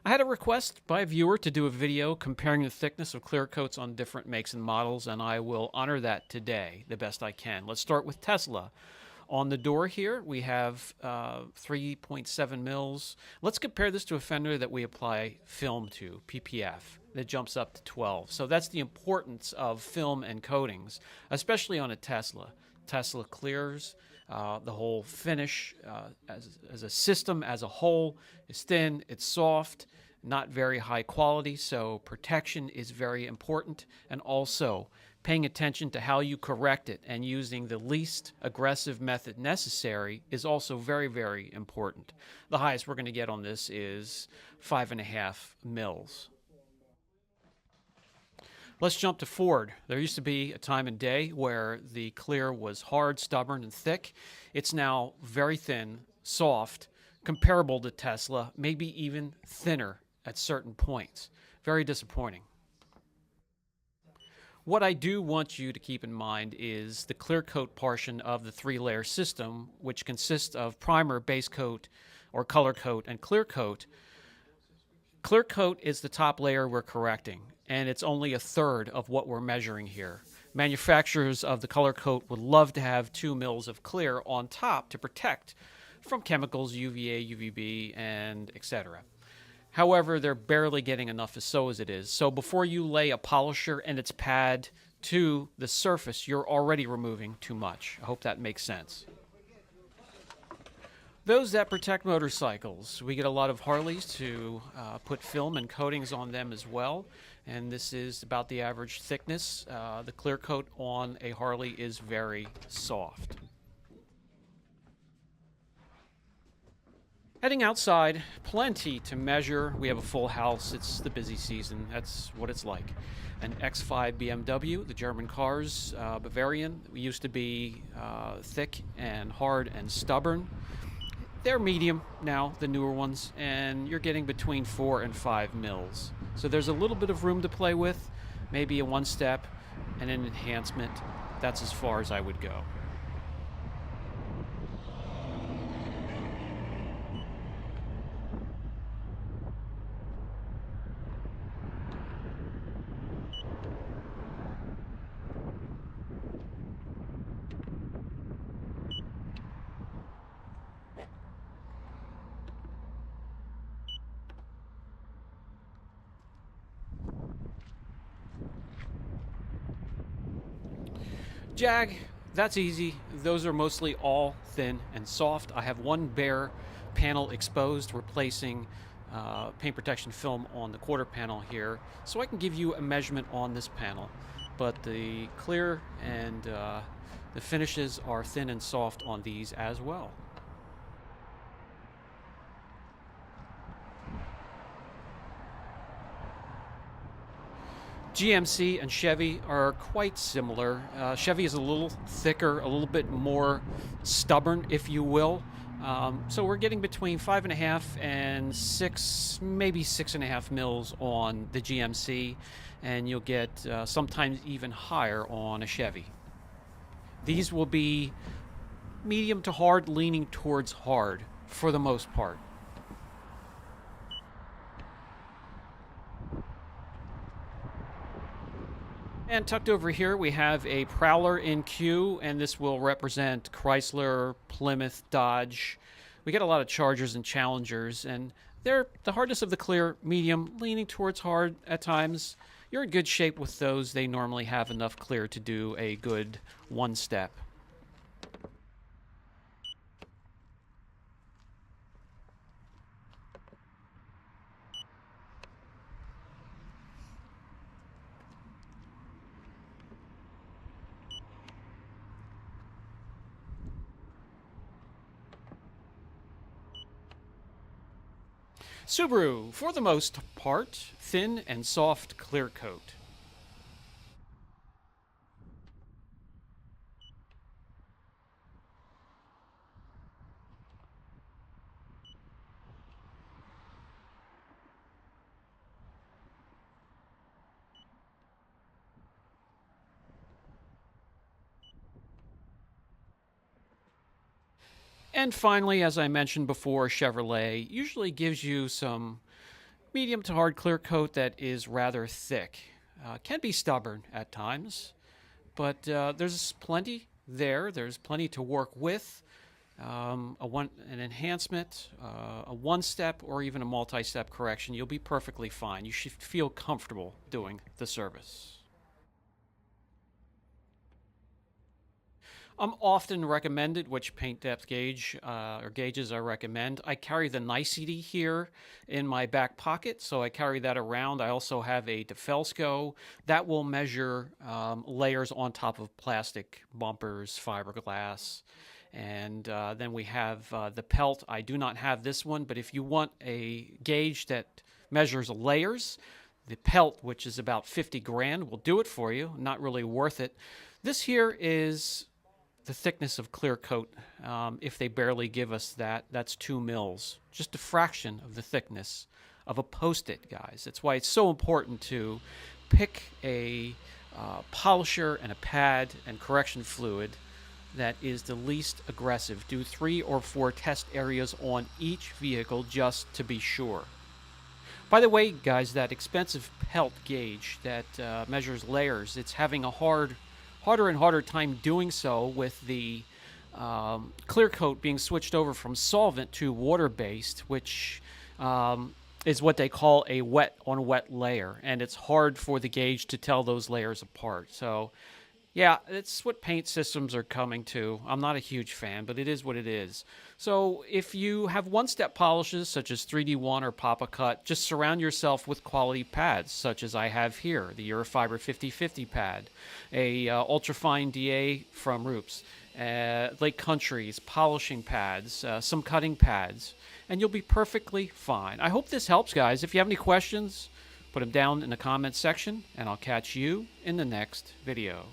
I had a request by a viewer to do a video comparing the thickness of clear coats on different makes and models, and I will honor that today the best I can. Let's start with Tesla. On the door here, we have 3.7 mils. Let's compare this to a fender that we apply film to, PPF, that jumps up to 12. So that's the importance of film and coatings, especially on a Tesla. Tesla clears. The whole finish as a system as a whole is thin, it's soft, not very high quality, so protection is very important, and also paying attention to how you correct it and using the least aggressive method necessary is also very, very important. The highest we're going to get on this is 5.5 mils. Let's jump to Ford. There used to be a time and day where the clear was hard, stubborn, and thick. It's now very thin, soft, comparable to Tesla, maybe even thinner at certain points. Very disappointing. What I do want you to keep in mind is the clear coat portion of the three-layer system, which consists of primer, base coat, or color coat, and clear coat. Clear coat is the top layer we're correcting, and it's only a third of what we're measuring here. Manufacturers of the color coat would love to have 2 mils of clear on top to protect from chemicals, UVA, UVB, and etc. However, they're barely getting enough as it is. So before you lay a polisher and its pad to the surface, you're already removing too much. I hope that makes sense. Those that protect motorcycles. We get a lot of Harleys to put film and coatings on them as well, and this is about the average thickness. The clear coat on a Harley is very soft. Heading outside, plenty to measure. We have a full house. It's the busy season. That's what it's like. An X5 BMW, the German cars, Bavarian, used to be thick and hard and stubborn. They're medium now, the newer ones, and you're getting between 4 and 5 mils. So there's a little bit of room to play with, maybe a one step and an enhancement. That's as far as I would go. Jag, that's easy. Those are mostly all thin and soft. I have one bare panel exposed, replacing paint protection film on the quarter panel here, so I can give you a measurement on this panel. But the clear and the finishes are thin and soft on these as well. GMC and Chevy are quite similar. Chevy is a little thicker, a little bit more stubborn, if you will. So we're getting between 5.5 and 6, maybe 6.5 mils on the GMC, and you'll get sometimes even higher on a Chevy. These will be medium to hard, leaning towards hard for the most part. And tucked over here, we have a Prowler in queue, and this will represent Chrysler, Plymouth, Dodge. We get a lot of Chargers and Challengers, and they're the hardest of the clear, medium, leaning towards hard at times. You're in good shape with those. They normally have enough clear to do a good one step. Subaru, for the most part, thin and soft clear coat. And finally, as I mentioned before, Chevrolet usually gives you some medium to hard clear coat that is rather thick. Can be stubborn at times, but there's plenty there. There's plenty to work with. An enhancement, a one-step, or even a multi-step correction, you'll be perfectly fine. You should feel comfortable doing the service. I'm often recommended which paint depth gauge or gauges I recommend. I carry the Nicety here in my back pocket, so I carry that around. I also have a DeFelsco that will measure layers on top of plastic bumpers, fiberglass. And then we have the Pelt. I do not have this one, but if you want a gauge that measures layers, the Pelt, which is about 50 grand, will do it for you. Not really worth it. This here is the thickness of clear coat. If they barely give us that, that's 2 mils. Just a fraction of the thickness of a Post-it, guys. That's why it's so important to pick a polisher and a pad and correction fluid that is the least aggressive. Do 3 or 4 test areas on each vehicle just to be sure. By the way, guys, that expensive Pelt gauge that measures layers, it's having a harder and harder time doing so with the clear coat being switched over from solvent to water-based, which is what they call a wet-on-wet layer, and it's hard for the gauge to tell those layers apart. So, yeah, it's what paint systems are coming to. I'm not a huge fan, but it is what it is. So if you have one-step polishes, such as 3D1 or Papa Cut, just surround yourself with quality pads, such as I have here, the Eurofiber 50/50 pad, a ultrafine DA from Roops, Lake Country's polishing pads, some cutting pads, and you'll be perfectly fine. I hope this helps, guys. If you have any questions, put them down in the comments section, and I'll catch you in the next video.